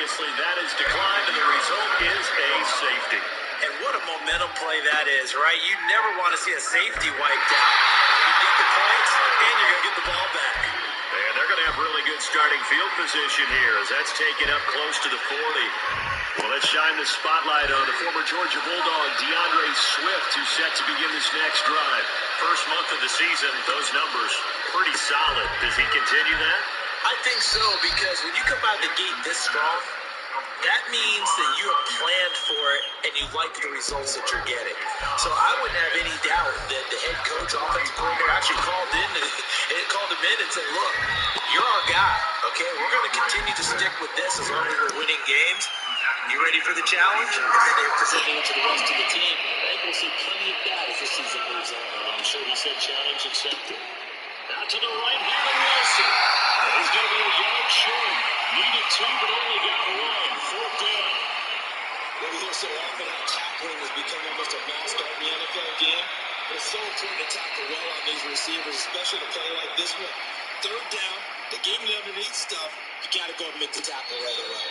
Obviously, that is declined, and the result is a safety. And what a momentum play that is, right? You never want to see a safety wiped out. You get the points, and you're going to get the ball back. And they're going to have really good starting field position here as that's taken up close to the 40. Well, let's shine the spotlight on the former Georgia Bulldog, DeAndre Swift, who's set to begin this next drive. First month of the season, those numbers pretty solid. Does he continue that? I think so, because when you come out of the gate this strong, that means that you have planned for it and you like the results that you're getting. So I wouldn't have any doubt that the head coach, offensive coordinator, actually called him in and said, look, you're our guy, okay? We're going to continue to stick with this as long as we're winning games. You ready for the challenge? And then they presented it to the rest of the team. I think we'll see plenty of that as the season moves on. I'm sure he said challenge accepted. Out to the right hand of Wilson. He's going to be a yard short. Needed two, but only got one. Fourth down. Well, we hear so often how tackling has become almost a lost art in the NFL game. But it's so important to tackle well on these receivers, especially to play like this one. Third down, they gave you underneath stuff. You got to go and make the tackle right away.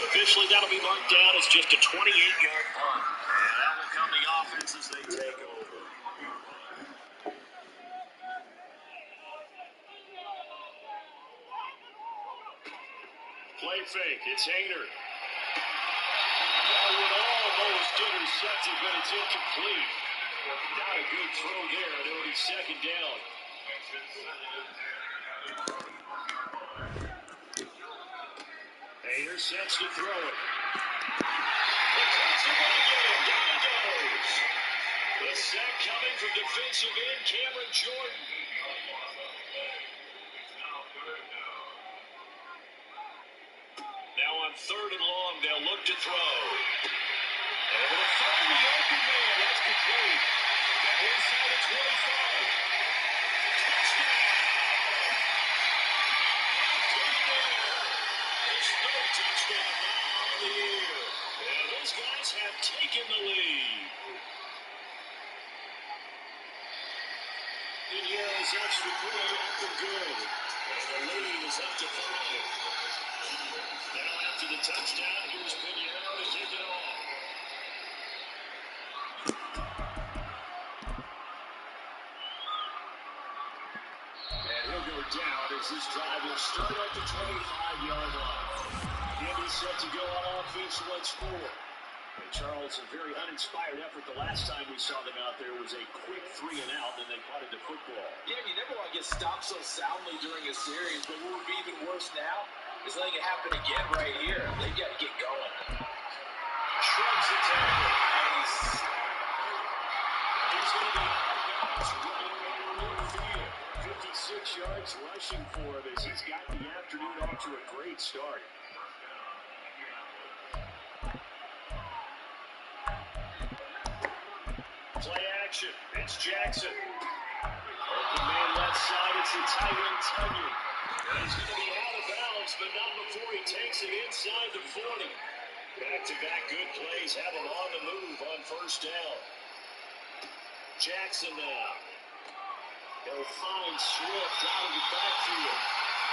Officially, that'll be marked down as just a 28-yard punt. And that will come the offense as they take over. Play fake. It's Hader. That would almost intercepted, but it's incomplete. Not a good throw there, and it'll be second down. Hader sets to throw it. Down he goes. The sack coming from defensive end Cameron Jordan. Now on third and long, they'll look to throw. And they'll find the open man. That's complete. Inside the 25. Touchdown. There's no touchdown now on the year. And those guys have taken the lead. And Yarrows extra point up and good. And the lead is up to 5. Now after the touchdown, here's Pinheiro to kick it off. And he'll go down as this drive will start at the 25-yard line. Indy set to go on offense once more. And Charles, a very uninspired effort. The last time we saw them out there was a quick 3 and out, and they punted the football. Yeah, you never want to get stopped so soundly during a series, but what would be even worse now is letting it happen again right here. They've got to get going. Shrugs the tackle. Nice. He's going to be out of bounds right around midfield. 56 yards rushing for him as he's got the afternoon off to a great start. Play action. It's Jackson. Open man left side. It's the tight end Tunyon. And he's going to be out of bounds, but not before he takes it inside the 40. Back-to-back good plays have him on the move on first down. Jackson now. He'll find Swift out of the backfield.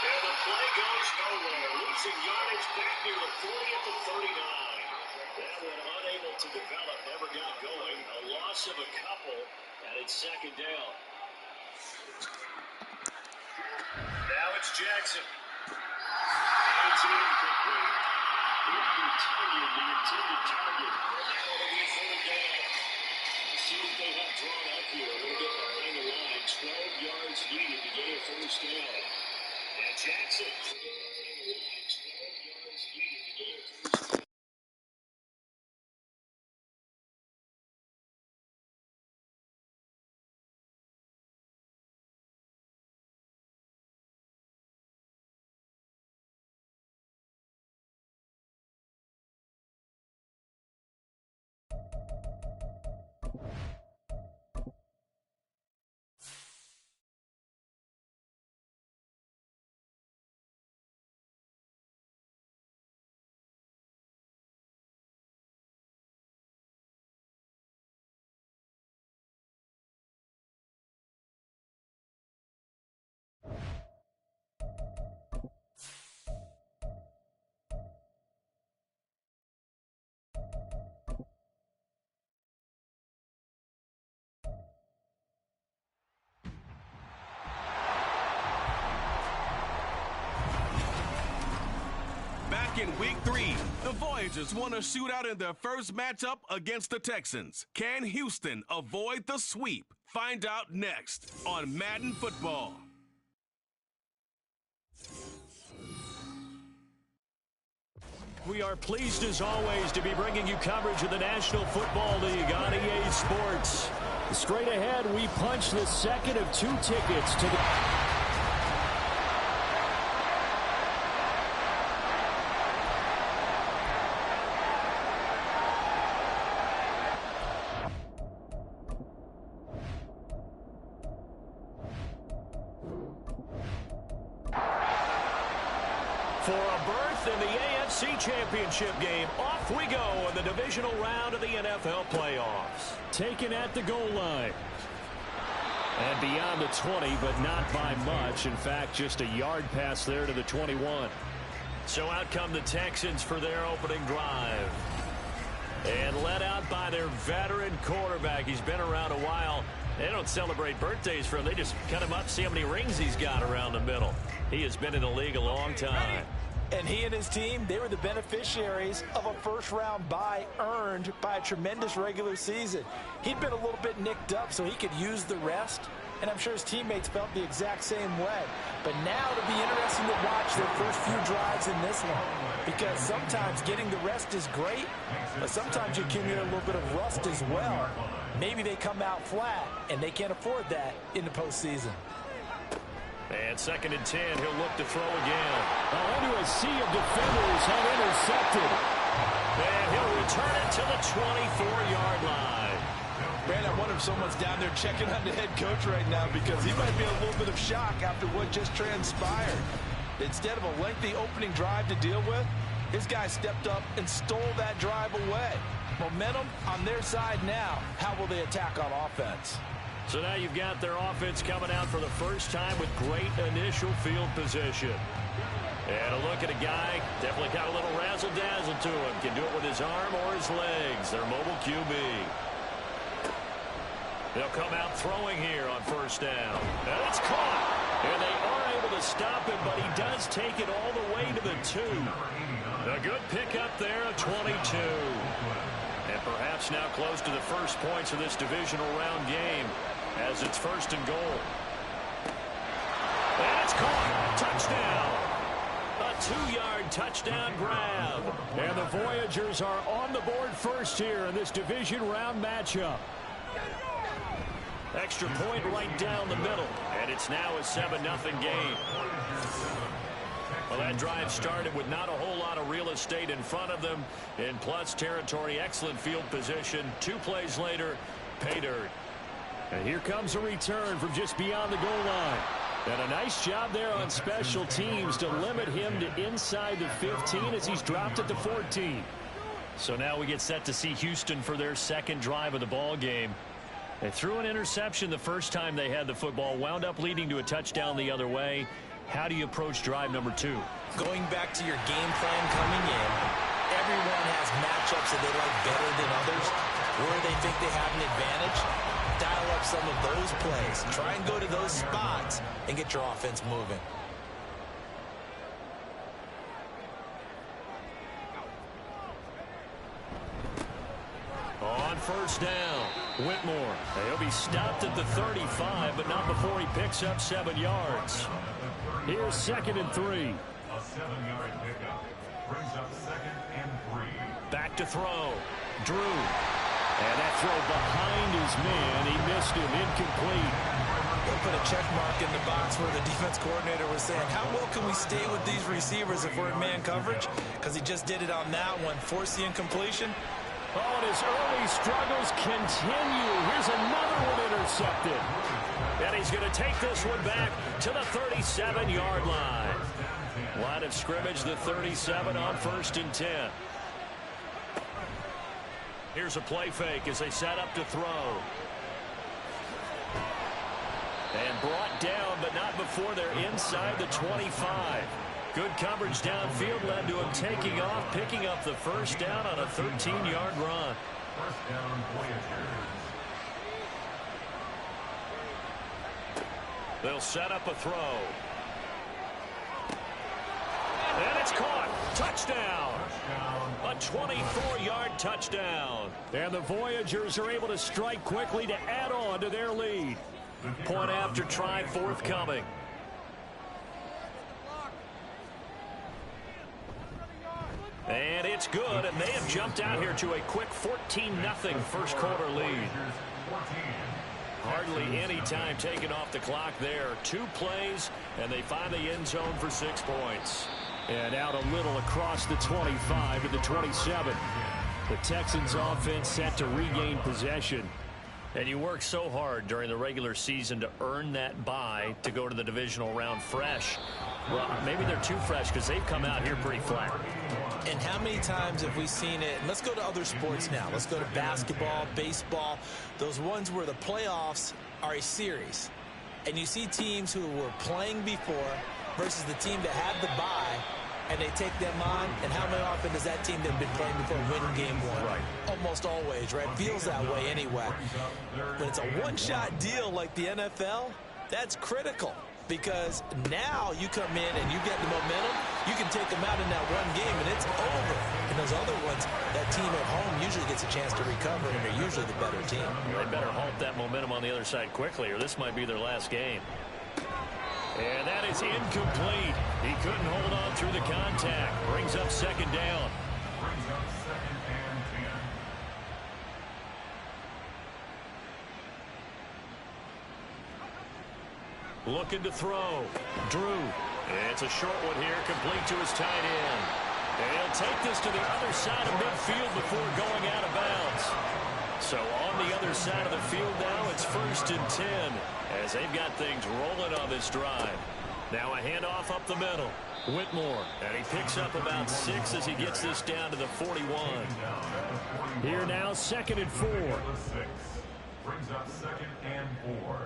And the play goes nowhere. Losing yardage back near the 40 at the 39. That one unable to develop, never got going. A loss of a couple, and it's second down. Now it's Jackson. It's incomplete. Robert Tunyon, the intended target. And now it'll be third down. Let's see what they have drawn up here. A little bit behind the line. 12 yards needed to get a first down. And Jackson. Behind the line. 12 yards needed to get a first down. back in week 3. The Voyagers won a shootout in their first matchup against the Texans. Can Houston avoid the sweep? Find out next on Madden Football. We are pleased as always to be bringing you coverage of the National Football League on EA Sports. Straight ahead, we punch the second of 2 tickets to the... For a berth in the AFC Championship game, off we go in the divisional round of the NFL playoffs. Taken at the goal line. And beyond the 20, but not by much. In fact, just a yard pass there to the 21. So out come the Texans for their opening drive. And led out by their veteran quarterback. He's been around a while. They don't celebrate birthdays for him. They just cut him up, see how many rings he's got around the middle. He has been in the league a long time. And he and his team, they were the beneficiaries of a first-round bye earned by a tremendous regular season. He'd been a little bit nicked up, so he could use the rest. And I'm sure his teammates felt the exact same way. But now it'll be interesting to watch their first few drives in this one. Because sometimes getting the rest is great, but sometimes you accumulate a little bit of rust as well. Maybe they come out flat, and they can't afford that in the postseason. And 2nd and 10, he'll look to throw again. Into a sea of defenders and intercepted. And he'll return it to the 24-yard line. Man, I wonder if someone's down there checking on the head coach right now because he might be in a little bit of shock after what just transpired. Instead of a lengthy opening drive to deal with, his guy stepped up and stole that drive away. Momentum on their side now. How will they attack on offense? So now you've got their offense coming out for the first time with great initial field position. And a look at a guy, definitely got a little razzle-dazzle to him. Can do it with his arm or his legs. Their mobile QB. They'll come out throwing here on first down. And it's caught. And they are able to stop him, but he does take it all the way to the 2. A good pickup there, a 22. And perhaps now close to the first points of this divisional round game as it's 1st and goal. And it's caught. Touchdown. A 2-yard touchdown grab. And the Voyagers are on the board first here in this division round matchup. Extra point right down the middle. And it's now a 7-0 game. Well, that drive started with not a whole lot of real estate in front of them. In plus territory, excellent field position. 2 plays later, pay dirt. And here comes a return from just beyond the goal line. And a nice job there on special teams to limit him to inside the 15 as he's dropped at the 14. So now we get set to see Houston for their second drive of the ball game. They threw an interception the first time they had the football, wound up leading to a touchdown the other way. How do you approach drive number 2? Going back to your game plan coming in, everyone has matchups that they like better than others, where they think they have an advantage. Dial up some of those plays. Try and go to those spots and get your offense moving. On first down, Whitmore. He'll be stopped at the 35, but not before he picks up 7 yards. Here's 2nd and 3. A 7-yard pickup brings up 2nd and 3. Back to throw. Drew. And that throw behind his man. He missed him. Incomplete. They'll put a check mark in the box where the defense coordinator was saying, how well can we stay with these receivers if we're in man coverage? Because he just did it on that one. Force the incompletion. Oh, and his early struggles continue. Here's another one intercepted. And he's going to take this one back to the 37-yard line. Line of scrimmage, the 37 on 1st and 10. Here's a play fake as they set up to throw. And brought down, but not before they're inside the 25. Good coverage downfield led to him taking off, picking up the first down on a 13-yard run. First down, Voyagers. They'll set up a throw. And it's caught. Touchdown. A 24-yard touchdown. And the Voyagers are able to strike quickly to add on to their lead. Point after try forthcoming. And it's good, and they have jumped out here to a quick 14-0 first quarter lead. Hardly any time taken off the clock there. 2 plays, and they find the end zone for 6 points. And out a little across the 25 to the 27. The Texans offense set to regain possession. And you work so hard during the regular season to earn that bye to go to the divisional round fresh. Well, maybe they're too fresh because they've come out here pretty flat. And how many times have we seen it? Let's go to other sports now. Let's go to basketball, baseball, those ones where the playoffs are a series. And you see teams who were playing before versus the team that had the bye, and they take them on. And how many often does that team that had been playing before win game 1? Right. Almost always, right? Feels that way anyway. When it's a one-shot deal like the NFL, that's critical. Because now you come in and you get the momentum, you can take them out in that one game and it's over. And those other ones, that team at home usually gets a chance to recover and they're usually the better team. They better halt that momentum on the other side quickly or this might be their last game. And that is incomplete. He couldn't hold on through the contact. Brings up second down. Looking to throw. Drew. It's a short one here, complete to his tight end. And he'll take this to the other side of midfield before going out of bounds. So on the other side of the field now, it's 1st and 10 as they've got things rolling on this drive. Now a handoff up the middle. Whitmore, and he picks up about 6 as he gets this down to the 41. Here now, 2nd and 4. Brings up 2nd and 4.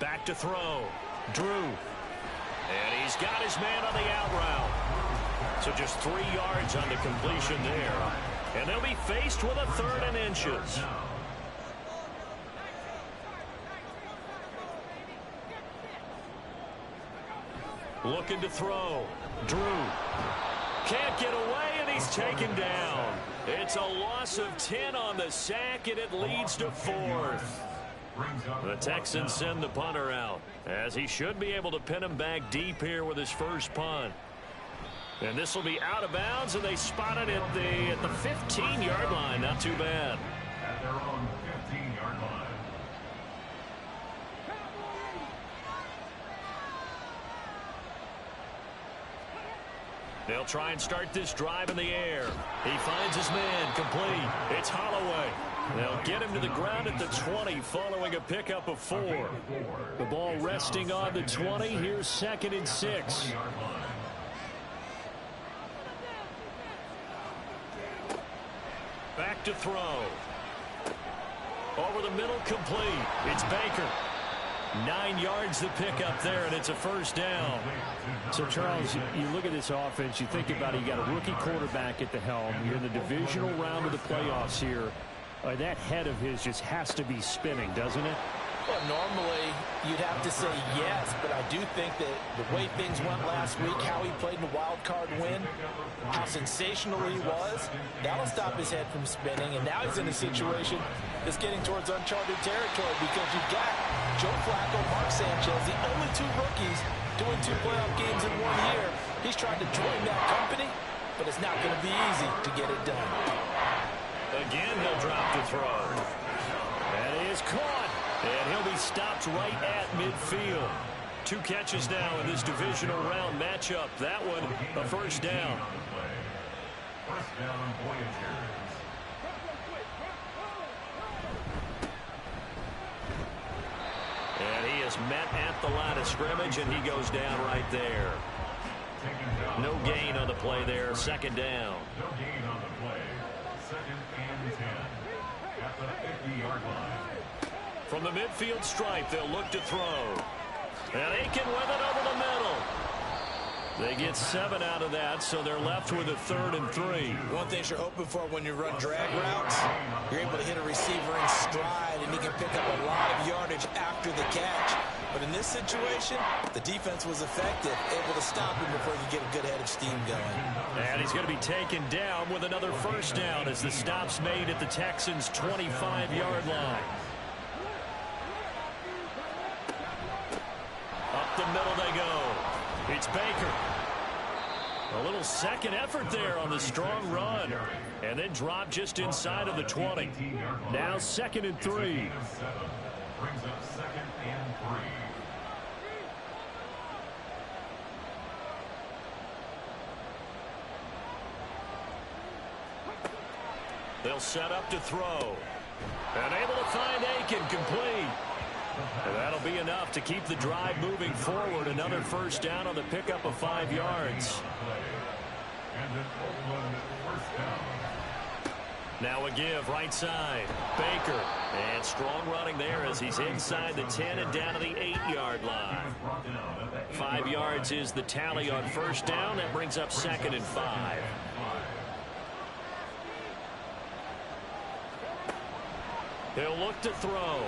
Back to throw. Drew. And he's got his man on the out route. So just 3 yards on the completion there. And they'll be faced with a 3rd and inches. Looking to throw. Drew. Can't get away, and he's taken down. It's a loss of 10 on the sack, and it leads to 4th. The Texans send the punter out, as he should be able to pin him back deep here with his first punt. And this will be out of bounds, and they spot it at the 15-yard line. Not too bad. At their own 15-yard line. They'll try and start this drive in the air. He finds his man, complete. It's Holloway. They'll get him to the ground at the 20 following a pickup of 4. The ball resting on the 20. Here's 2nd and 6. Back to throw. Over the middle, complete. It's Baker. 9 yards to pick up there, and it's a 1st down. So, Charles, you look at this offense, you think about it, you got a rookie quarterback at the helm. You're in the divisional round of the playoffs here. That head of his just has to be spinning, doesn't it? Well, normally you'd have to say yes, but I do think that the way things went last week, how he played in the wild card win, how sensational he was, that'll stop his head from spinning. And now he's in a situation that's getting towards uncharted territory because you've got Joe Flacco, Mark Sanchez, the only 2 rookies doing 2 playoff games in 1 year. He's trying to join that company, but it's not going to be easy to get it done. Again, he'll drop to throw. That is caught. And he'll be stopped right at midfield. 2 catches now in this divisional round matchup. That one, a 1st down. 1st down, Voyagers. And he is met at the line of scrimmage, and he goes down right there. No gain on the play there. 2nd down. No gain on the play. 2nd and 10. At the 50-yard line. From the midfield stripe, they'll look to throw. And Aiken with it over the middle. They get 7 out of that, so they're left with a 3rd and 3. One thing you're hoping for when you run drag routes, you're able to hit a receiver in stride, and he can pick up a lot of yardage after the catch. But in this situation, the defense was effective, able to stop him before he could get a good head of steam going. And he's going to be taken down with another first down as the stop's made at the Texans' 25-yard line. Up the middle they go. It's Baker. A little second effort there on the strong run. And then drop just inside of the 20. Now 2nd and 3. Brings up 2nd and 3. They'll set up to throw. And able to find Aiken complete. And that'll be enough to keep the drive moving forward. Another first down on the pickup of 5 yards. And an Oakland first down. Now a give right side. Baker. And strong running there as he's inside the 10 and down to the 8-yard line. 5 yards is the tally on first down. That brings up 2nd and 5. He'll look to throw.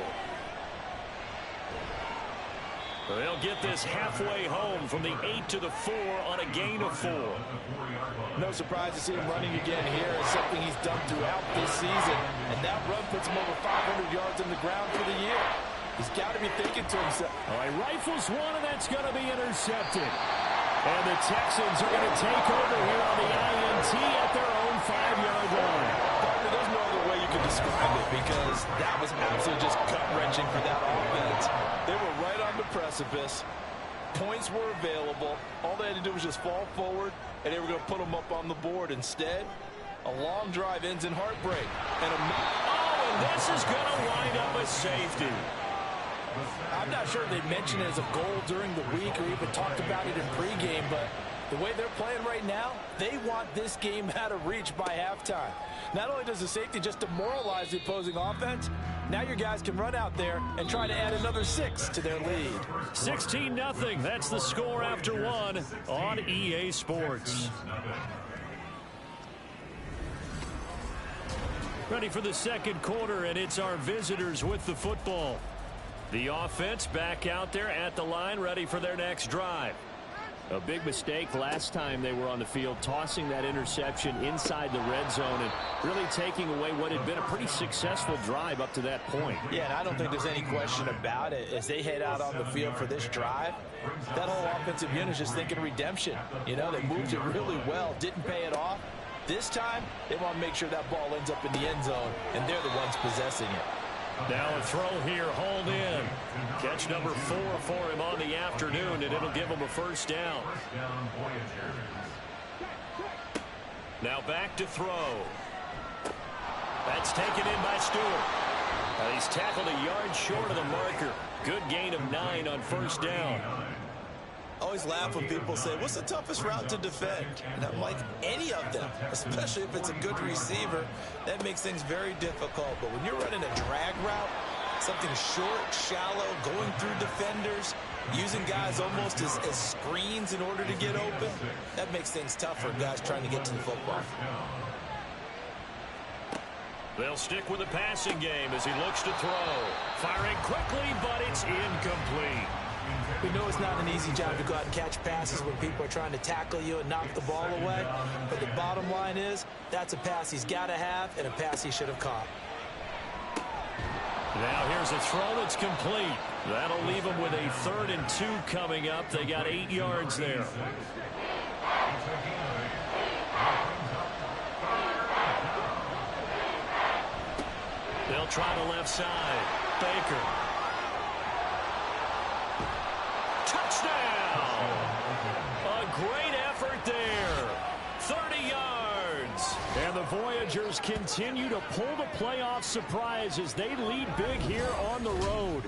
They'll get this halfway home from the 8 to the 4 on a gain of 4. No surprise to see him running again here. It's something he's done throughout this season. And that run puts him over 500 yards on the ground for the year. He's got to be thinking to himself. All right, rifles one, and that's going to be intercepted. And the Texans are going to take over here on the INT at their own 5-yard line. There's no other way you can describe it because that was absolutely just gut-wrenching for that offense. They were right on the precipice. Points were available. All they had to do was just fall forward, and they were going to put them up on the board. Instead, a long drive ends in heartbreak. And and this is going to wind up a safety. I'm not sure they mentioned it as a goal during the week or even talked about it in pregame, but the way they're playing right now, they want this game out of reach by halftime. Not only does the safety just demoralize the opposing offense, now your guys can run out there and try to add another 6 to their lead. 16-0. That's the score after 1 on EA Sports. Ready for the second quarter, and it's our visitors with the football. The offense back out there at the line, ready for their next drive. A big mistake last time they were on the field, tossing that interception inside the red zone and really taking away what had been a pretty successful drive up to that point. Yeah, and I don't think there's any question about it. As they head out on the field for this drive, that whole offensive unit is just thinking redemption. You know, they moved it really well, didn't pay it off. This time, they want to make sure that ball ends up in the end zone, and they're the ones possessing it. Now a throw here, hauled in. Catch number 4 for him on the afternoon, and it'll give him a first down. Now back to throw. That's taken in by Stewart. He's tackled a yard short of the marker. Good gain of 9 on first down. I always laugh when people say, what's the toughest route to defend? And I'm like, any of them, especially if it's a good receiver. That makes things very difficult. But when you're running a drag route, something short, shallow, going through defenders, using guys almost as screens in order to get open, that makes things tough for guys trying to get to the football. They'll stick with the passing game as he looks to throw. Firing quickly, but it's incomplete. We know it's not an easy job to go out and catch passes when people are trying to tackle you and knock the ball away. But the bottom line is, that's a pass he's got to have and a pass he should have caught. Now here's a throw that's complete. That'll leave him with a 3rd and 2 coming up. They got 8 yards there. They'll try the left side. Baker. Touchdown! A great effort there. 30 yards. And the Voyagers continue to pull the playoff surprise as they lead big here on the road.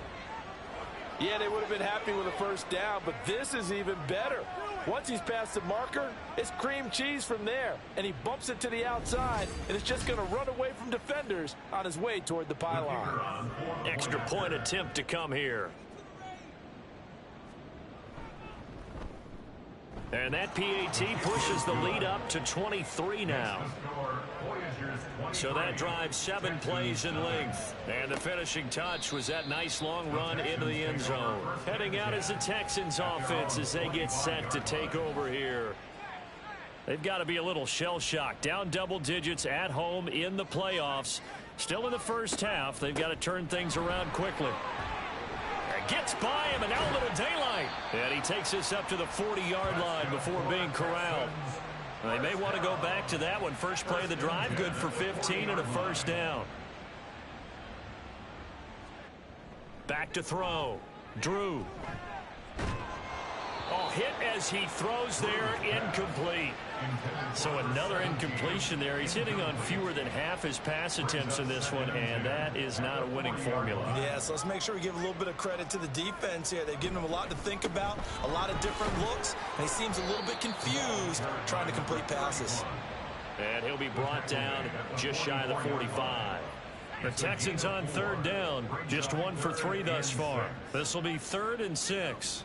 Yeah, they would have been happy with a first down, but this is even better. Once he's past the marker, it's cream cheese from there. And he bumps it to the outside, and it's just going to run away from defenders on his way toward the pylon. Extra point attempt to come here. And that PAT pushes the lead up to 23 now. So that drive 7 plays in length. And the finishing touch was that nice long run into the end zone. Heading out is the Texans offense as they get set to take over here. They've got to be a little shell-shocked. Down double digits at home in the playoffs. Still in the first half. They've got to turn things around quickly. Gets by him, and now a little daylight. And he takes us up to the 40-yard line before being corralled. They may want to go back to that one. First play of the drive, good for 15 and a first down. Back to throw. Drew. Oh, hit as he throws there, incomplete. So another incompletion there. He's hitting on fewer than half his pass attempts in this one, and that is not a winning formula. Yeah, so let's make sure we give a little bit of credit to the defense here. They've given him a lot to think about, a lot of different looks, and he seems a little bit confused trying to complete passes. And he'll be brought down just shy of the 45. The Texans on third down, just 1 for 3 thus far. This will be 3rd and 6.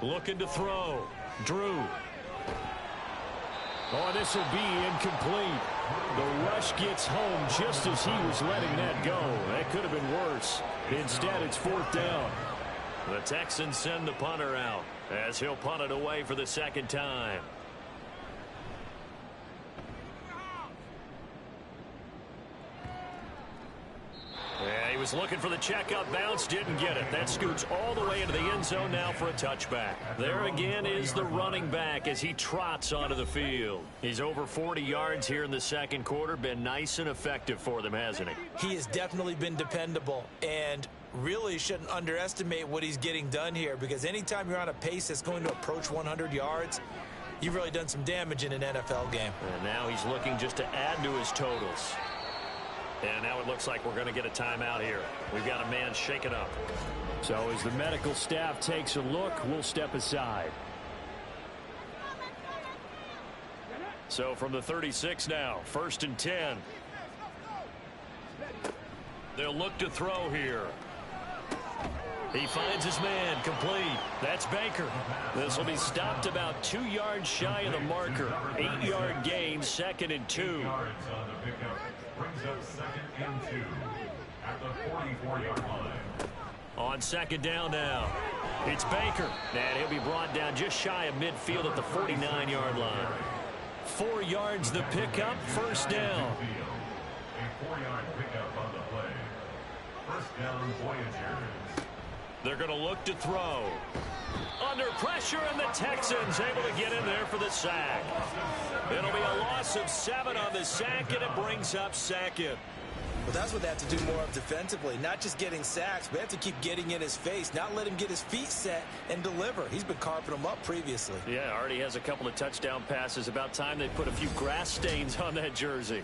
Looking to throw. Drew. Oh, this will be incomplete. The rush gets home just as he was letting that go. That could have been worse. Instead, it's 4th down. The Texans send the punter out as he'll punt it away for the 2nd time. Yeah, he was looking for the checkup bounce, didn't get it. That scoots all the way into the end zone now for a touchback. There again is the running back as he trots onto the field. He's over 40 yards here in the 2nd quarter. Been nice and effective for them, hasn't he? He has definitely been dependable, and really shouldn't underestimate what he's getting done here, because anytime you're on a pace that's going to approach 100 yards, you've really done some damage in an NFL game. And now he's looking just to add to his totals. And now it looks like we're going to get a timeout here. We've got a man shaken up. So as the medical staff takes a look, we'll step aside. So from the 36 now, 1st and 10. They'll look to throw here. He finds his man, complete. That's Baker. This will be stopped about 2 yards shy of the marker. 8-yard gain, 2nd and 2. Brings up 2nd and 2 at the 44-yard line. On 2nd down now, it's Baker. And he'll be brought down just shy of midfield at the 49-yard line. 4 yards the pickup, 1st down. A 4-yard pickup on the play. 1st down, Voyagers. They're going to look to throw. Under pressure, and the Texans able to get in there for the sack. It'll be a loss of 7 on the sack, and it brings up 2nd. Well, that's what they have to do more of defensively, not just getting sacks, but they have to keep getting in his face, not let him get his feet set and deliver. He's been carving them up previously. Yeah, already has a couple of touchdown passes. About time they put a few grass stains on that jersey.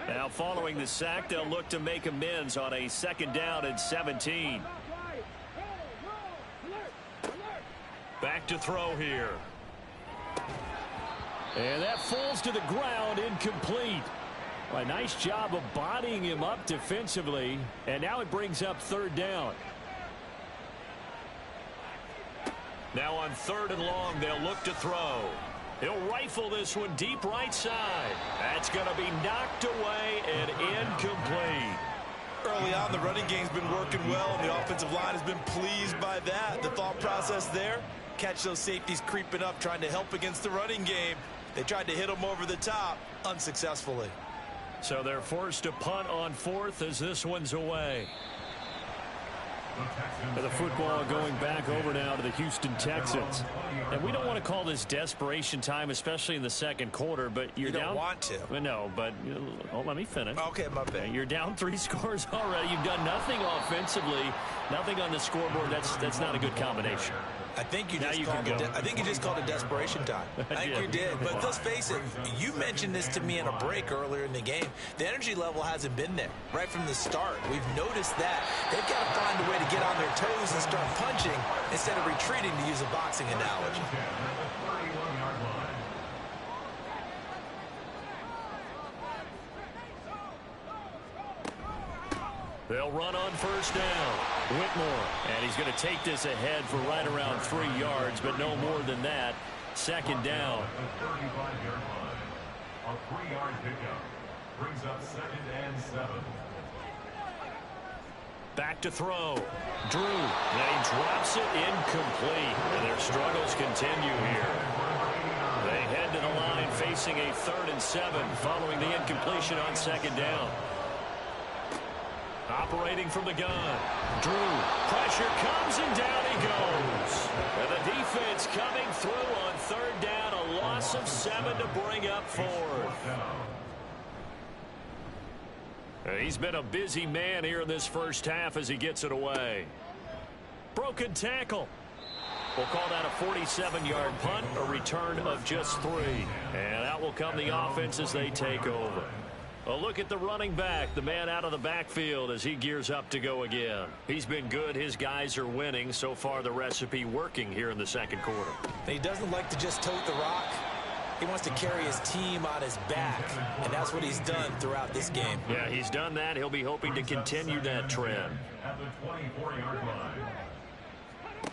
Now following the sack, they'll look to make amends on a 2nd down and 17. Back to throw here. And that falls to the ground, incomplete. Well, a nice job of bodying him up defensively. And now it brings up 3rd down. Now on 3rd and long, they'll look to throw. He'll rifle this one deep right side. That's going to be knocked away and incomplete. Early on, the running game's been working well, and the offensive line has been pleased by that. The thought process there, catch those safeties creeping up, trying to help against the running game. They tried to hit them over the top, unsuccessfully. So they're forced to punt on 4th as this one's away. The football going back over now to the Houston Texans. And we don't want to call this desperation time, especially in the 2nd quarter, but you're down. You don't want to. Well, no, but let me finish. Okay, my bad. You're down 3 scores already. You've done nothing offensively, nothing on the scoreboard. That's not a good combination. I think you just called it desperation time. I think you did. But let's face it, you mentioned this to me in a break earlier in the game. The energy level hasn't been there right from the start. We've noticed that. They've got to find a way to get on their toes and start punching instead of retreating, to use a boxing analogy. They'll run on first down. Whitmore, and he's going to take this ahead for right around 3 yards, but no more than that. Second down. At the 35-yard line, a 3-yard pickup brings up 2nd and 7. Back to throw. Drew. And he drops it incomplete. And their struggles continue here. They head to the line facing a 3rd and 7 following the incompletion on second down. Operating from the gun. Drew. Pressure comes and down he goes. And the defense coming through on 3rd down. A loss of 7 to bring up 4th. He's been a busy man here in this first half as he gets it away. Broken tackle. We'll call that a 47-yard punt, a return of just 3. And out will come the offense as they take over. A look at the running back, the man out of the backfield as he gears up to go again. He's been good. His guys are winning. So far, the recipe working here in the second quarter. He doesn't like to just tote the rock. He wants to carry his team on his back, and that's what he's done throughout this game. Yeah, he's done that. He'll be hoping to continue that trend. At the 24-yard line.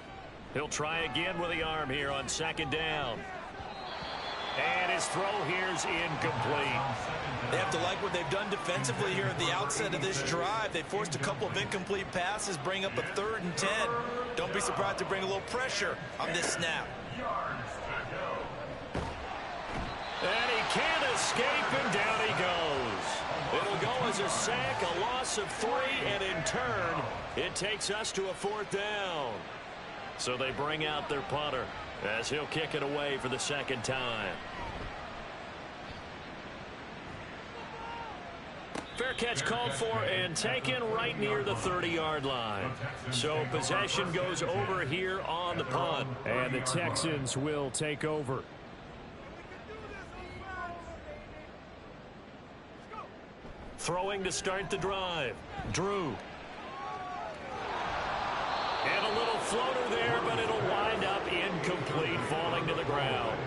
He'll try again with the arm here on second down. And his throw here's incomplete. They have to like what they've done defensively here at the outset of this drive. They forced a couple of incomplete passes, bring up a 3rd and 10. Don't be surprised to bring a little pressure on this snap. And he can't escape, and down he goes. It'll go as a sack, a loss of 3, and in turn, it takes us to a 4th down. So they bring out their punter as he'll kick it away for the second time. Fair catch called for and taken right near the 30-yard line. So possession goes over here on the punt. And the Texans will take over. Throwing to start the drive. Drew. And a little floater there, but it'll wind up incomplete, falling to the ground.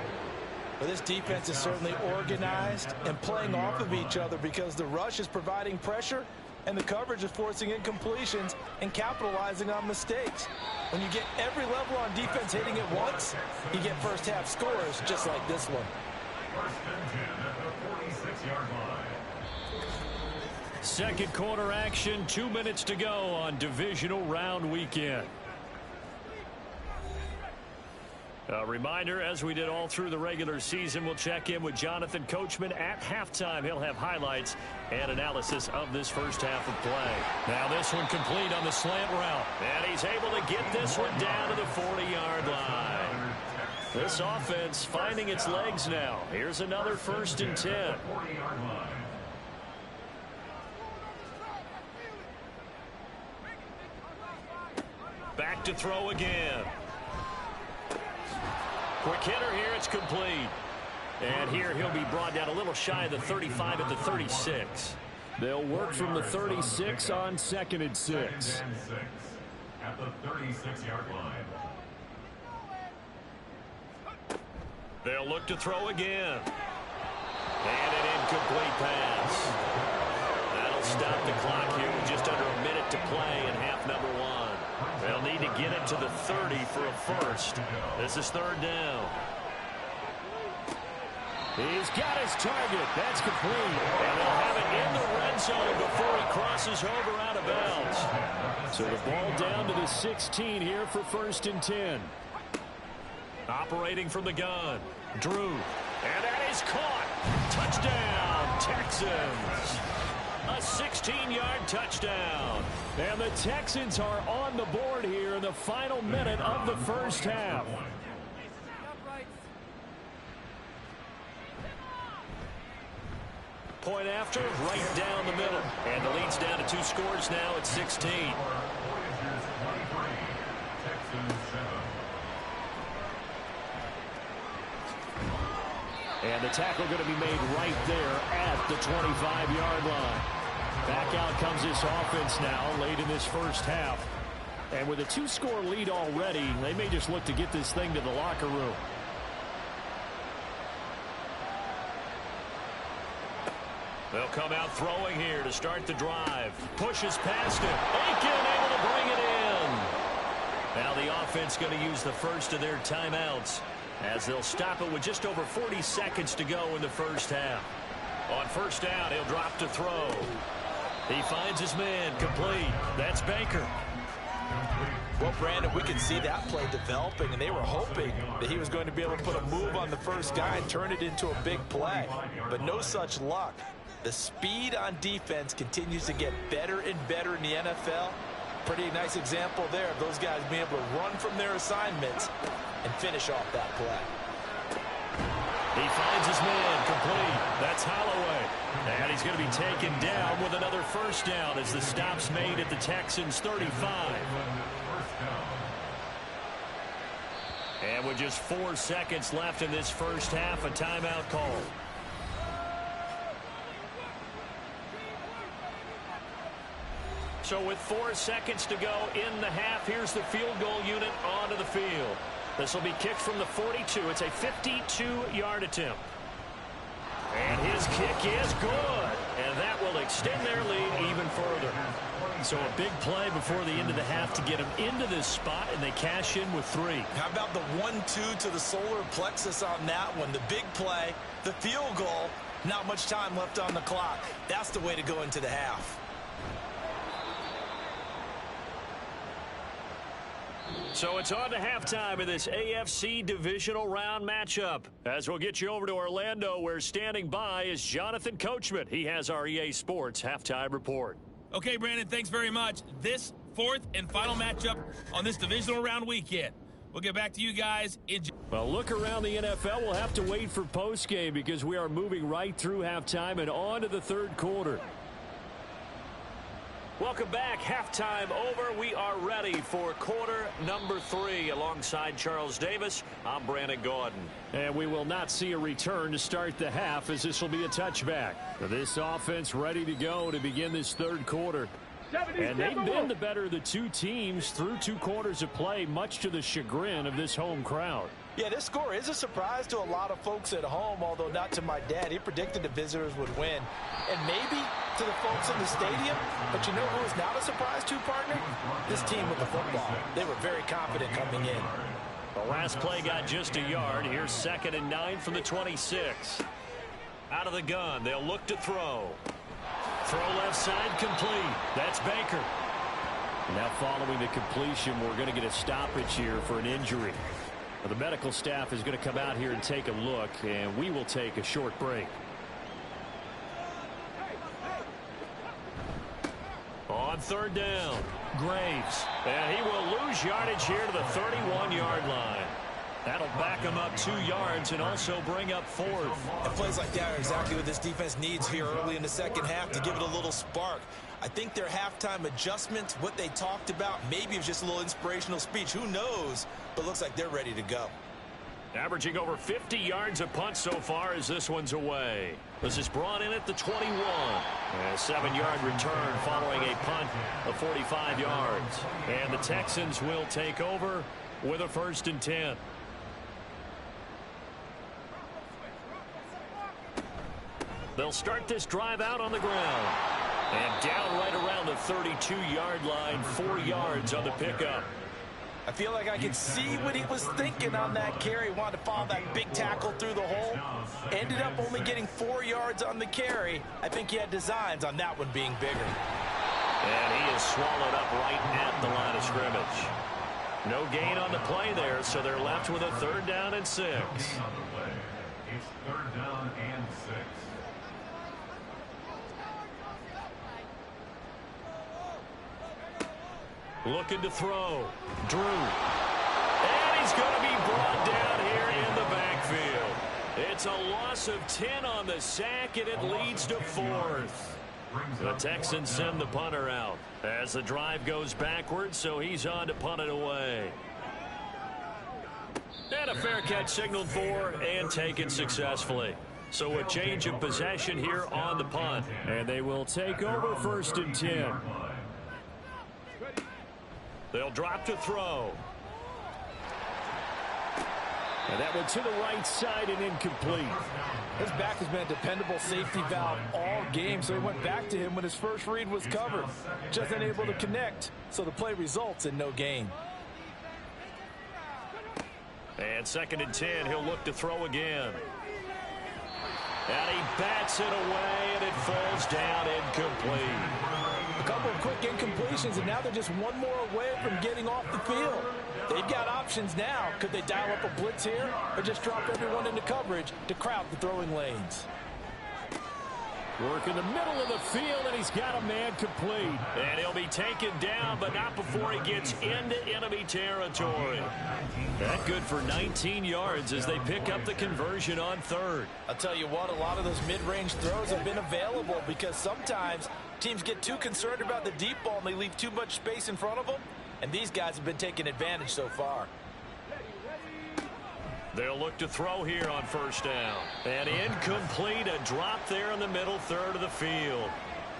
Well, this defense is certainly organized and playing off of each other because the rush is providing pressure and the coverage is forcing incompletions and capitalizing on mistakes. When you get every level on defense hitting it once, you get first half scores just like this one. 1st and 10 at the 46-yard line. Second quarter action, 2 minutes to go on divisional round weekend. A reminder, as we did all through the regular season, we'll check in with Jonathan Coachman at halftime. He'll have highlights and analysis of this first half of play. Now this one complete on the slant route. And he's able to get this one down to the 40-yard line. This offense finding its legs now. Here's another 1st and 10. 40-yard line. Back to throw again. Quick hitter here, it's complete. And here he'll be brought down a little shy of the 35 at the 36. They'll work from the 36 on 2nd and 6. 2nd and 6 at the 36-yard line. They'll look to throw again. And an incomplete pass. That'll stop the clock here with just under a minute to play in half number 1. They'll need to get it to the 30 for a first. This is 3rd down. He's got his target. That's complete. And they'll have it in the red zone before he crosses over out of bounds. So the ball down to the 16 here for 1st and 10. Operating from the gun. Drew. And that is caught. Touchdown, Texans. A 16-yard touchdown. And the Texans are on the board here in the final minute of the first half. Point after, right down the middle. And the lead's down to 2 scores now at 16. And the tackle going to be made right there at the 25-yard line. Back out comes this offense now late in this first half. And with a 2-score lead already, they may just look to get this thing to the locker room. They'll come out throwing here to start the drive. Pushes past it. Aiken able to bring it in. Now the offense going to use the first of their timeouts as they'll stop it with just over 40 seconds to go in the first half. On first down, he'll drop to throw. He finds his man complete. That's Baker. Well, Brandon, we could see that play developing, and they were hoping that he was going to be able to put a move on the first guy and turn it into a big play. But no such luck. The speed on defense continues to get better and better in the NFL. Pretty nice example there of those guys being able to run from their assignments and finish off that play. He finds his man complete. That's Holloway. And he's going to be taken down with another first down as the stop's made at the Texans' 35. And with just 4 seconds left in this first half, a timeout call. So with 4 seconds to go in the half, here's the field goal unit onto the field. This will be kicked from the 42. It's a 52-yard attempt. And his kick is good. And that will extend their lead even further. So a big play before the end of the half to get them into this spot, and they cash in with 3. How about the 1-2 to the solar plexus on that one? The big play, the field goal, not much time left on the clock. That's the way to go into the half. So it's on to halftime of this AFC divisional round matchup. As we'll get you over to Orlando, where standing by is Jonathan Coachman. He has our EA Sports halftime report. Okay, Brandon, thanks very much. This fourth and final matchup on this divisional round weekend. We'll get back to you guys in. Well, look around the NFL. We'll have to wait for postgame because we are moving right through halftime and on to the third quarter. Welcome back. Halftime over. We are ready for quarter number 3. Alongside Charles Davis, I'm Brandon Gaudin. And we will not see a return to start the half, as this will be a touchback. This offense ready to go to begin this third quarter. And they've been the better of the two teams through 2 quarters of play, much to the chagrin of this home crowd. Yeah, this score is a surprise to a lot of folks at home, although not to my dad. He predicted the visitors would win. And maybe to the folks in the stadium, but you know who is not a surprise to, partner? This team with the football. They were very confident coming in. The last play got just a yard. Here's 2nd and 9 from the 26. Out of the gun, they'll look to throw. Throw left side complete. That's Baker. Now following the completion, we're going to get a stoppage here for an injury. The medical staff is going to come out here and take a look, and we will take a short break. On 3rd down, Graves. And he will lose yardage here to the 31-yard line. That'll back him up 2 yards and also bring up 4th. And plays like that are exactly what this defense needs here early in the second half to give it a little spark. I think their halftime adjustments, what they talked about, maybe it was just a little inspirational speech. Who knows? But looks like they're ready to go. Averaging over 50 yards a punt so far as this one's away. This is brought in at the 21. A 7-yard return following a punt of 45 yards. And the Texans will take over with a 1st and 10. They'll start this drive out on the ground. And down right around the 32-yard line, 4 yards on the pickup. I feel like I could see what he was thinking on that carry. Wanted to follow that big tackle through the hole. Ended up only getting 4 yards on the carry. I think he had designs on that one being bigger. And he is swallowed up right at the line of scrimmage. No gain on the play there, so they're left with a 3rd down and 6. It's 3rd down and 6. Looking to throw. Drew. And he's going to be brought down here in the backfield. It's a loss of 10 on the sack, and it leads to 4th. The Texans send the punter out as the drive goes backwards, so he's on to punt it away. And a fair catch signaled for and taken successfully. So a change of possession here on the punt. And they will take over 1st and 10. They'll drop to throw. And that went to the right side and incomplete. His back has been a dependable safety valve all game, so he went back to him when his first read was covered. Just unable to connect, so the play results in no gain. And 2nd and 10, he'll look to throw again. And he bats it away, and it falls down incomplete. A couple of quick incompletions, and now they're just one more away from getting off the field. They've got options now. Could they dial up a blitz here or just drop everyone into coverage to crowd the throwing lanes? Work in the middle of the field, and he's got a man complete. And he'll be taken down, but not before he gets into enemy territory. That good for 19 yards as they pick up the conversion on 3rd. I'll tell you what, a lot of those mid-range throws have been available because sometimes teams get too concerned about the deep ball and they leave too much space in front of them, and these guys have been taking advantage so far. They'll look to throw here on 1st down. And incomplete, a drop there in the middle 3rd of the field.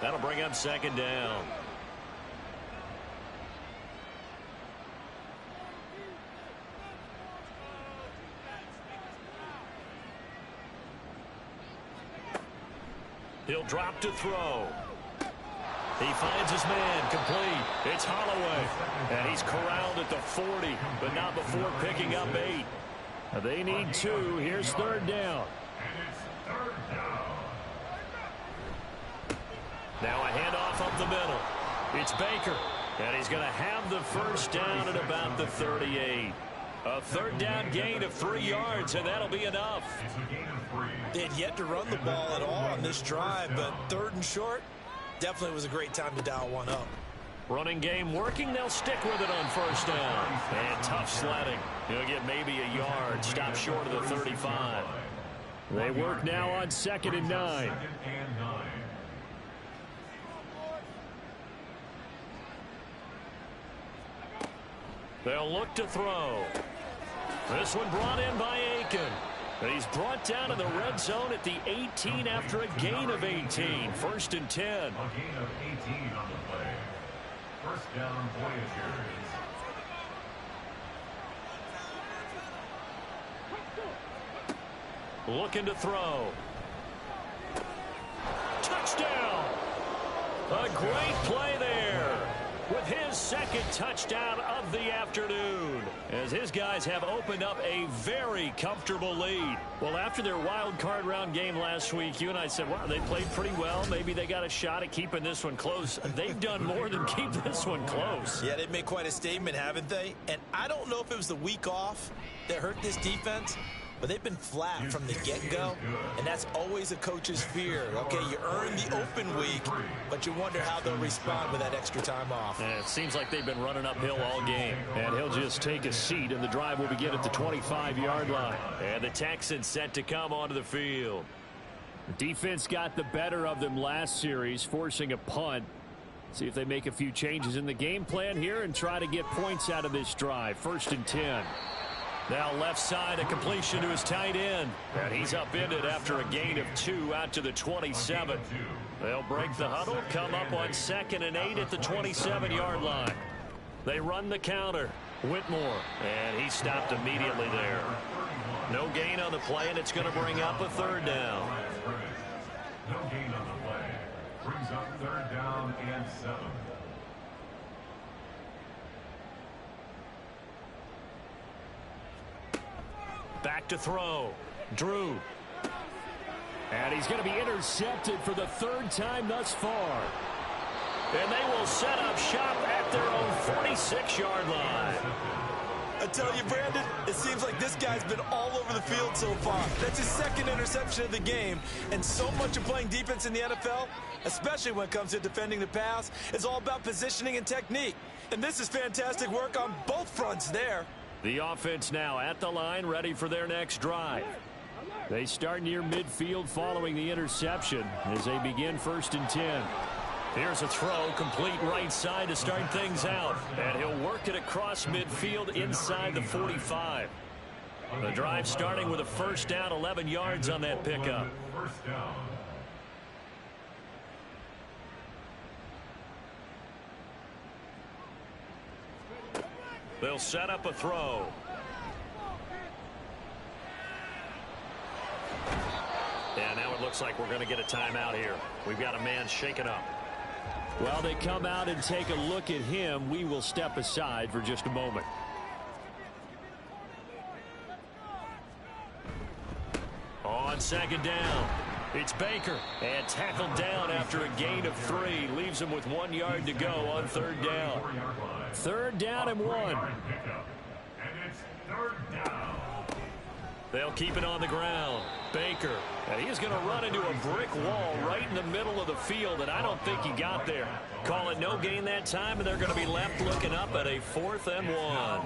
That'll bring up 2nd down. He'll drop to throw. He finds his man, complete. It's Holloway. And he's corralled at the 40, but not before picking up 8. They need 2. Here's 3rd down. Now a handoff up the middle. It's Baker. And he's going to have the 1st down at about the 38. A 3rd down gain of 3 yards, and that'll be enough. They had yet to run the ball at all on this drive, but 3rd and short, definitely was a great time to dial one up. Running game working. They'll stick with it on 1st down. And tough sledding. He'll get maybe a yard. Stop short of the 35. They work now on 2nd and 9. They'll look to throw. This one brought in by Aiken. And he's brought down to the red zone at the 18 after a gain of 18. 1st and 10. A gain of 18 on the play. 1st down, Voyagers. Looking to throw. Touchdown! A great play there with his 2nd touchdown of the afternoon, as his guys have opened up a very comfortable lead. Well, after their wild card round game last week, you and I said, wow, they played pretty well. Maybe they got a shot at keeping this one close. They've done more than keep this one close. Yeah, they've made quite a statement, haven't they? And I don't know if it was the week off that hurt this defense, but they've been flat from the get-go, and that's always a coach's fear. Okay, you earn the open week, but you wonder how they'll respond with that extra time off. And it seems like they've been running uphill all game. And he'll just take a seat, and the drive will begin at the 25-yard line. And the Texans set to come onto the field. Defense got the better of them last series, forcing a punt. See if they make a few changes in the game plan here and try to get points out of this drive. 1st and 10. Now left side, a completion to his tight end. And he's upended after a gain of 2 out to the 27. They'll break the huddle, come up on 2nd and 8 at the 27-yard line. They run the counter. Whitmore, and he stopped immediately there. No gain on the play, and it's going to bring up a 3rd down. No gain on the play. Brings up 3rd down and 7. Back to throw. Drew. And he's going to be intercepted for the 3rd time thus far. And they will set up shop at their own 46-yard line. I tell you, Brandon, it seems like this guy's been all over the field so far. That's his 2nd interception of the game. And so much of playing defense in the NFL, especially when it comes to defending the pass, is all about positioning and technique. And this is fantastic work on both fronts there. The offense now at the line, ready for their next drive. They start near midfield following the interception as they begin 1st and 10. Here's a throw, complete right side to start things out. And he'll work it across midfield inside the 45. The drive starting with a 1st down, 11 yards on that pickup. 1st down. They'll set up a throw. And now it looks like we're going to get a timeout here. We've got a man shaken up. Well, they come out and take a look at him. We will step aside for just a moment. On second down, it's Baker. And tackled down after a gain of 3. Leaves him with 1 yard to go on third down. Third down and 1. And it's third down. They'll keep it on the ground. Baker. And he's going to run into a brick wall right in the middle of the field, and I don't think he got there. Call it no gain that time, and they're going to be left looking up at a 4th and 1.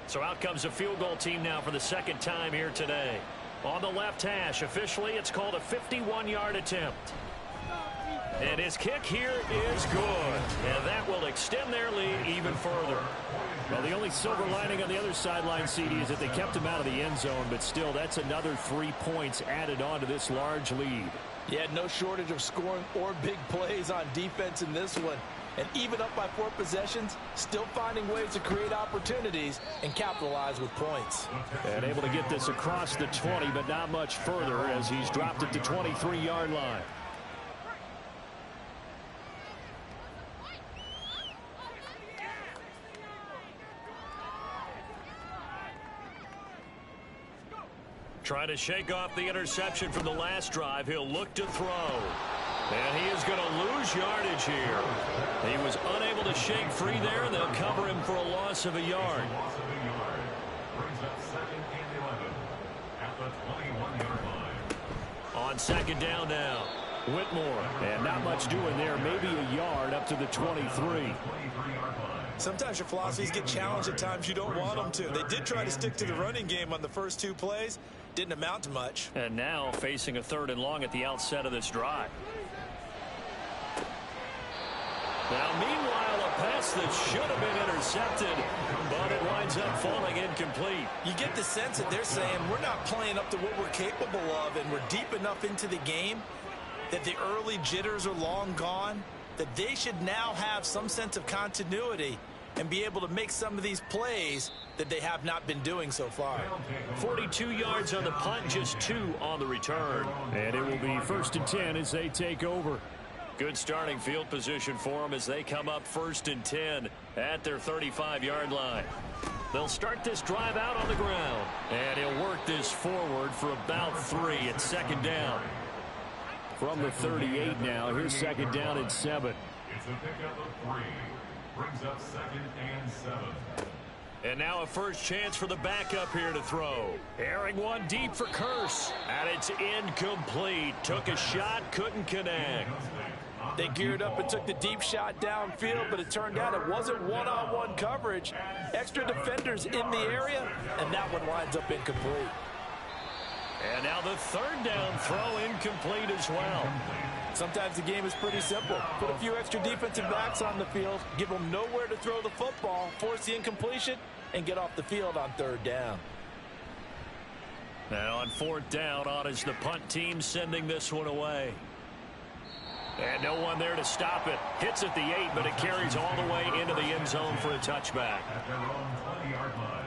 So out comes a field goal team now for the second time here today. On the left hash, officially, it's called a 51-yard attempt. And his kick here is good. And that will extend their lead even further. Well, the only silver lining on the other sideline, CD, is that they kept him out of the end zone, but still, that's another 3 points added on to this large lead. Yeah, no shortage of scoring or big plays on defense in this one. And even up by 4 possessions, still finding ways to create opportunities and capitalize with points. And able to get this across the 20, but not much further as he's dropped it to 23-yard line. Trying to shake off the interception from the last drive. He'll look to throw. And he is going to lose yardage here. He was unable to shake free there, and they'll cover him for a loss of a yard. Brings up 2nd and 11 at the 21-yard line. On second down now. Whitmore. And not much doing there. Maybe a yard up to the 23. Sometimes your philosophies get challenged at times you don't want them to. They did try to stick to the running game on the first 2 plays. Didn't amount to much. And now facing a 3rd and long at the outset of this drive. Now, meanwhile, a pass that should have been intercepted, but it winds up falling incomplete. You get the sense that they're saying we're not playing up to what we're capable of, and we're deep enough into the game that the early jitters are long gone, that they should now have some sense of continuity and be able to make some of these plays that they have not been doing so far. 42 yards on the punt, just 2 on the return. And it will be 1st and 10 as they take over. Good starting field position for them as they come up 1st and 10 at their 35-yard line. They'll start this drive out on the ground. And he'll work this forward for about 3 at second down. From the 38 now, here's second down and 7. It's a pickup of 3. Brings up 2nd and 7. And now a first chance for the backup here to throw. Airing one deep for Kearse. And it's incomplete. Took a shot, couldn't connect. They geared up and took the deep shot downfield, but it turned out it wasn't one-on-one coverage. Extra defenders in the area, and that one winds up incomplete. And now the 3rd down throw incomplete as well. Sometimes the game is pretty simple. Put a few extra defensive backs on the field, give them nowhere to throw the football, force the incompletion, and get off the field on 3rd down. And on 4th down, on is the punt team sending this one away. And no one there to stop it. Hits at the 8, but it carries all the way into the end zone for a touchback. At their own 20-yard line.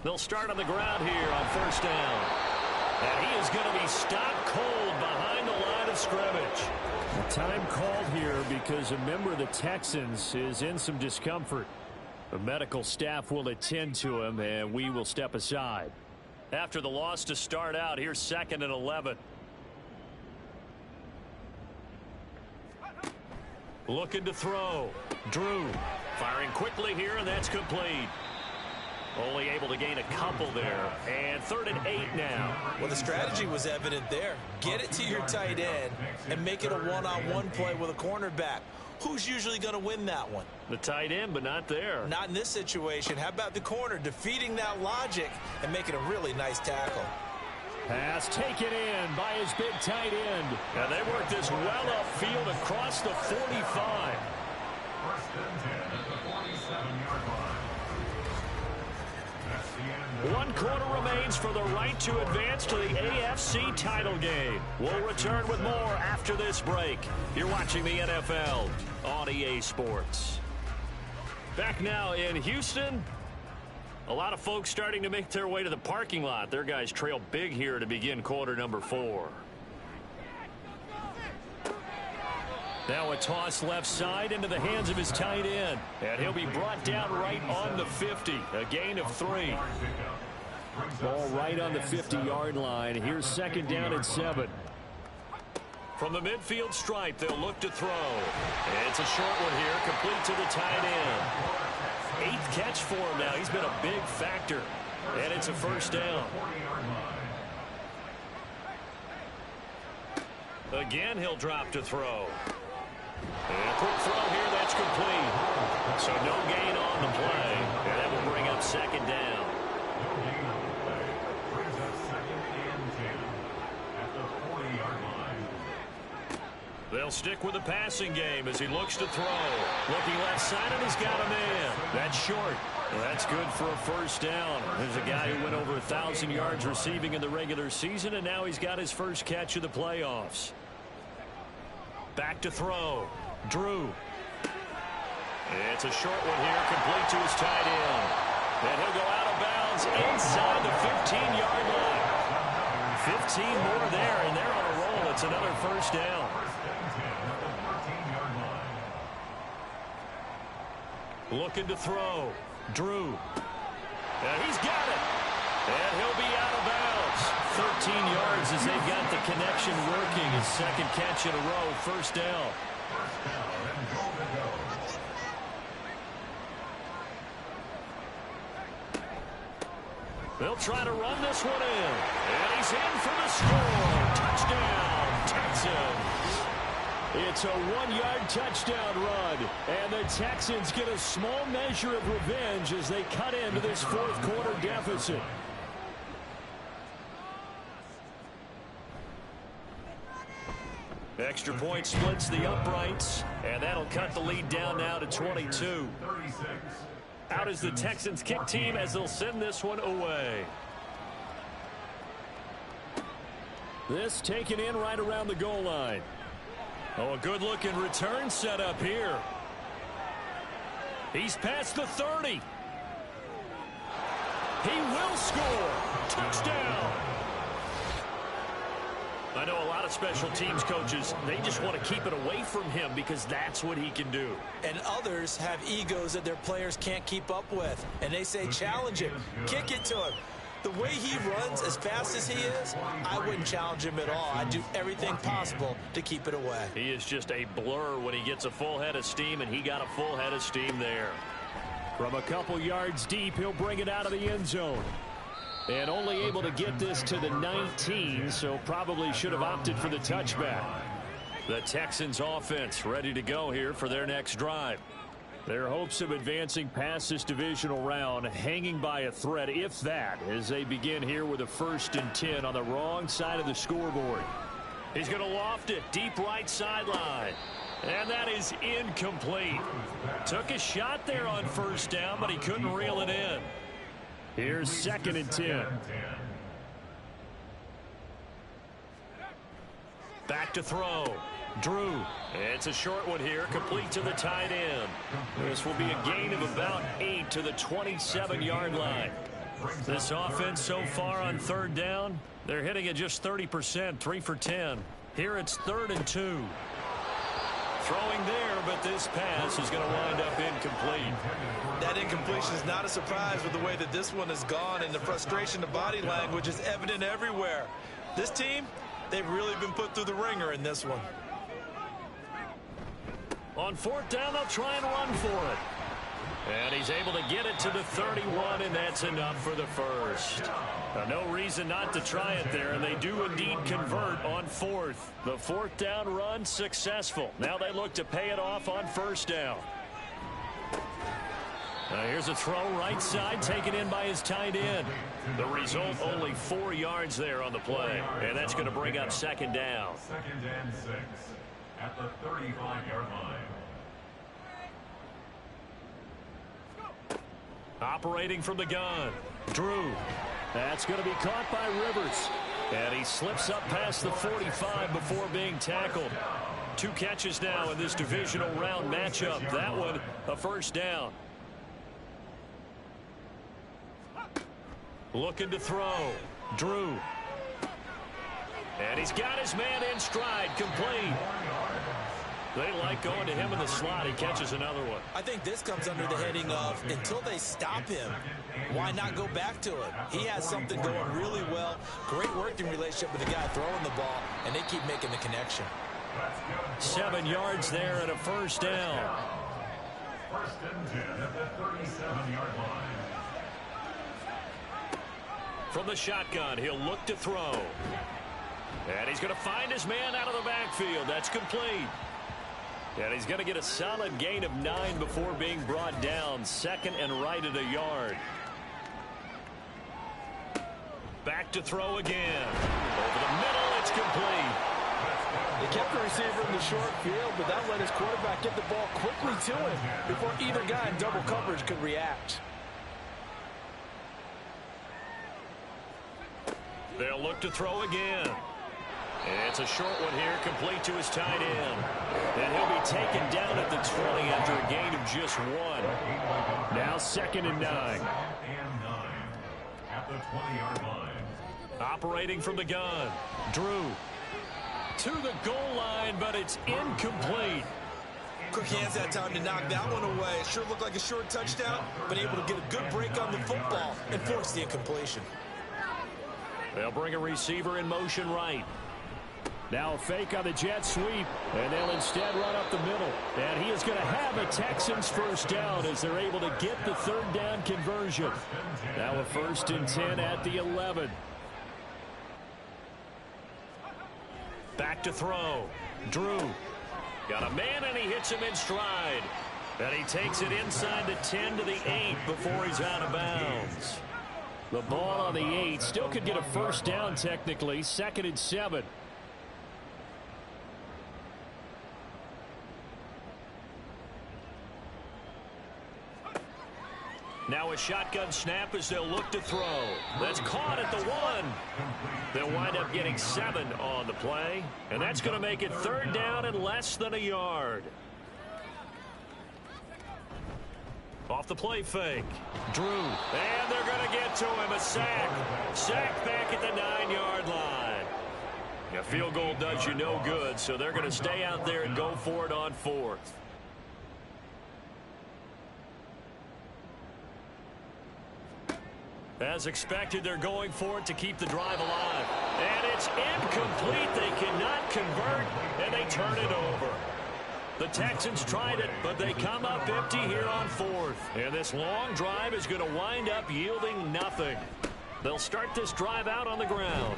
They'll start on the ground here on 1st down. And he is going to be stopped cold behind the line of scrimmage. A time called here because a member of the Texans is in some discomfort. The medical staff will attend to him, and we will step aside. After the loss to start out, here's 2nd and 11. Looking to throw. Drew firing quickly here, and that's complete. Only able to gain a couple there. And 3rd and 8 now. Well, the strategy was evident there. Get it to your tight end and make it a one-on-one play with a cornerback. Who's usually going to win that one? The tight end, but not there. Not in this situation. How about the corner defeating that logic and making a really nice tackle? Pass taken in by his big tight end. And they work this well upfield across the 45. 1st and 10 at the 47-yard line. That's the end. 1 quarter remains for the right to advance to the AFC title game. We'll return with more after this break. You're watching the NFL on EA Sports. Back now in Houston. A lot of folks starting to make their way to the parking lot. Their guys trail big here to begin quarter number 4. Now a toss left side into the hands of his tight end. And he'll be brought down right on the 50. A gain of 3. Ball right on the 50-yard line. Here's second down and 7. From the midfield stripe, they'll look to throw. And it's a short one here, complete to the tight end. 8th catch for him now. He's been a big factor. And it's a first down. Again, he'll drop to throw. And a quick throw here, that's complete. So no gain on the play. And that will bring up second down. They'll stick with the passing game as he looks to throw. Looking left side, and he's got a man. That's short. That's good for a first down. There's a guy who went over 1,000 yards receiving in the regular season, and now he's got his first catch of the playoffs. Back to throw. Drew. It's a short one here, complete to his tight end. And he'll go out of bounds inside the 15-yard line. 15 more there, and they're on a roll. It's another first down. Looking to throw. Drew. And he's got it. And he'll be out of bounds. 13 yards as they've got the connection working. His second catch in a row. First down. They'll try to run this one in. And he's in for the score. Touchdown, Texans. It's a 1-yard touchdown run, and the Texans get a small measure of revenge as they cut into this fourth quarter deficit. Extra point splits the uprights, and that'll cut the lead down now to 22. Out is the Texans kick team as they'll send this one away. This taken in right around the goal line. Oh, a good-looking return set up here. He's past the 30. He will score. Touchdown. I know a lot of special teams coaches, they just want to keep it away from him because that's what he can do. And others have egos that their players can't keep up with. And they say, challenge him. Kick it to him. The way he runs as fast as he is, I wouldn't challenge him at all. I'd do everything possible to keep it away. He is just a blur when he gets a full head of steam, and he got a full head of steam there. From a couple yards deep, he'll bring it out of the end zone. And only able to get this to the 19, so probably should have opted for the touchback. The Texans offense ready to go here for their next drive. Their hopes of advancing past this divisional round hanging by a thread, if that, as they begin here with a 1st and 10 on the wrong side of the scoreboard. He's going to loft it deep right sideline. And that is incomplete. Took a shot there on first down, but he couldn't reel it in. Here's 2nd and 10. Back to throw. Drew. It's a short one here, complete to the tight end. This will be a gain of about 8 to the 27-yard line. This offense so far on 3rd down, they're hitting at just 30%, 3 for 10. Here it's 3rd and 2. Throwing there, but this pass is going to wind up incomplete. That incompletion is not a surprise with the way that this one has gone, and the frustration, the body language is evident everywhere. This team, they've really been put through the ringer in this one. On 4th down, they'll try and run for it. And he's able to get it to the 31, and that's enough for the first. Now, no reason not to try it there, and they do indeed convert on 4th. The 4th down run successful. Now they look to pay it off on 1st down. Now here's a throw right side taken in by his tight end. The result, only 4 yards there on the play, and that's going to bring up 2nd down. 2nd and 6 at the 35-yard line. Operating from the gun, Drew. That's going to be caught by Rivers. And he slips up past the 45 before being tackled. 2 catches now in this divisional round matchup. That one, a 1st down. Looking to throw. Drew. And he's got his man in stride, complete. They like going to him in the slot. He catches another one. I think this comes under the heading of until they stop him, why not go back to him? He has something going really well. Great working relationship with the guy throwing the ball, and they keep making the connection. 7 yards there and a first down. First and 10 at the 37-yard line. From the shotgun, he'll look to throw. And he's going to find his man out of the backfield. That's complete. And he's going to get a solid gain of 9 before being brought down. Second and right at a yard. Back to throw again. Over the middle, it's complete. They kept the receiver in the short field, but that let his quarterback get the ball quickly to him before either guy in double coverage could react. They'll look to throw again. It's a short one here, complete to his tight end. And he'll be taken down at the 20 after a gain of just 1. Now 2nd and 9. At the 20-yard line. Operating from the gun. Drew. To the goal line, but it's incomplete. Quick hands that time to knock that one away. It sure looked like a short touchdown, but able to get a good break on the football and force the incompletion. They'll bring a receiver in motion right. Now a fake on the jet sweep, and they'll instead run up the middle. And he is going to have a Texans first down as they're able to get the 3rd down conversion. Now a 1st and 10 at the 11. Back to throw. Drew. Got a man, and he hits him in stride. And he takes it inside the 10 to the 8 before he's out of bounds. The ball on the 8 still could get a first down technically. 2nd and 7. Now a shotgun snap as they'll look to throw. That's caught at the 1. They'll wind up getting 7 on the play. And that's going to make it 3rd down and less than a yard. Off the play fake. Drew. And they're going to get to him. A sack. Sack back at the 9-yard line. A field goal does you no good, so they're going to stay out there and go for it on 4th. As expected, they're going for it to keep the drive alive. And it's incomplete. They cannot convert, and they turn it over. The Texans tried it, but they come up empty here on 4th. And this long drive is going to wind up yielding nothing. They'll start this drive out on the ground.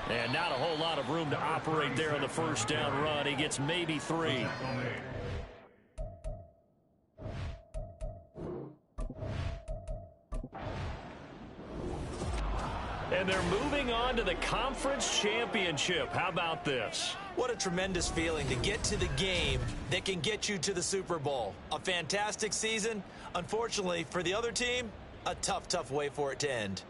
And not a whole lot of room to operate there on the first down run. He gets maybe 3. And they're moving on to the conference championship. How about this? What a tremendous feeling to get to the game that can get you to the Super Bowl. A fantastic season. Unfortunately, for the other team, a tough way for it to end.